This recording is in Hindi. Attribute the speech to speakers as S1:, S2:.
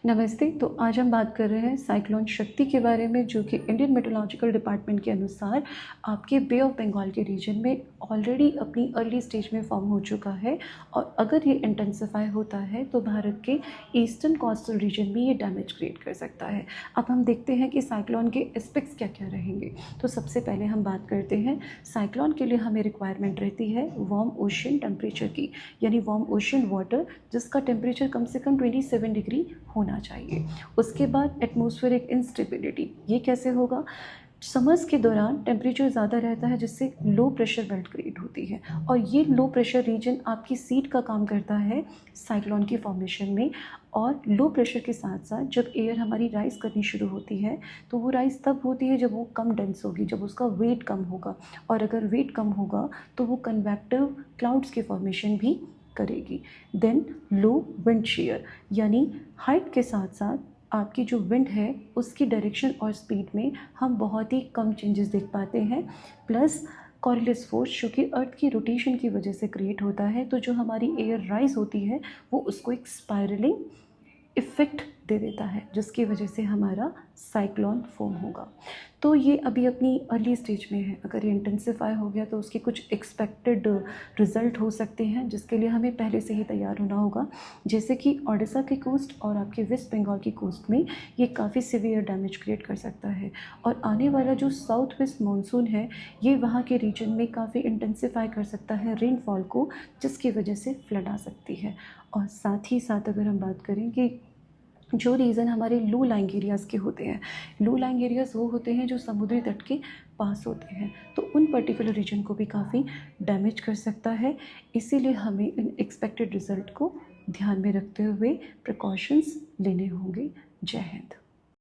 S1: नमस्ते। तो आज हम बात कर रहे हैं साइक्लोन शक्ति के बारे में, जो कि इंडियन मेट्रोलॉजिकल डिपार्टमेंट के अनुसार आपके बे ऑफ बंगाल के रीजन में ऑलरेडी अपनी अर्ली स्टेज में फॉर्म हो चुका है। और अगर ये इंटेंसिफाई होता है तो भारत के ईस्टर्न कोस्टल रीजन में ये डैमेज क्रिएट कर सकता है। अब हम देखते हैं कि साइक्लोन के एस्पेक्ट्स क्या क्या रहेंगे। तो सबसे पहले हम बात करते हैं साइक्लोन के लिए हमें रिक्वायरमेंट रहती है वार्म ओशन टेम्परेचर की, यानी वार्म ओशन वाटर जिसका टेम्परेचर कम से कम 27 डिग्री होना चाहिए। उसके बाद एटमॉस्फेरिक इंस्टेबिलिटी, ये कैसे होगा? समर्स के दौरान टेम्परेचर ज़्यादा रहता है जिससे लो प्रेशर बेल्ट क्रिएट होती है, और ये लो प्रेशर रीजन आपकी सीट का काम करता है साइक्लोन की फॉर्मेशन में। और लो प्रेशर के साथ साथ जब एयर हमारी राइज़ करनी शुरू होती है तो वो राइज़ तब होती है जब वो कम डेंस होगी, जब उसका वेट कम होगा। और अगर वेट कम होगा तो वो कन्वेक्टिव क्लाउड्स की फॉर्मेशन भी करेगी। देन लो विंड शेयर, यानी हाइट के साथ साथ आपकी जो विंड है उसकी डायरेक्शन और स्पीड में हम बहुत ही कम चेंजेस देख पाते हैं। प्लस कॉरियलिस फोर्स जो कि अर्थ की रोटेशन की वजह से क्रिएट होता है, तो जो हमारी एयर राइज होती है वो उसको एक स्पायरलिंग इफ़ेक्ट दे देता है, जिसकी वजह से हमारा साइक्लोन फॉर्म होगा। तो ये अभी अपनी अर्ली स्टेज में है। अगर ये इंटेंसिफाई हो गया तो उसके कुछ एक्सपेक्टेड रिजल्ट हो सकते हैं, जिसके लिए हमें पहले से ही तैयार होना होगा। जैसे कि ओडिशा के कोस्ट और आपके वेस्ट बंगाल की कोस्ट में ये काफ़ी सीवियर डैमेज क्रिएट कर सकता है। और आने वाला जो साउथ वेस्ट मानसून है ये वहाँ के रीजन में काफ़ी इंटेंसिफाई कर सकता है रेनफॉल को, जिसकी वजह से फ्लड आ सकती है। और साथ ही साथ अगर हम बात करें कि जो रीज़न हमारे लो लाइंग एरियाज़ के होते हैं, लो लाइंग एरियाज़ वो होते हैं जो समुद्री तट के पास होते हैं, तो उन पर्टिकुलर रीजन को भी काफ़ी डैमेज कर सकता है। इसीलिए हमें इन एक्सपेक्टेड रिजल्ट को ध्यान में रखते हुए प्रिकॉशंस लेने होंगे। जय हिंद।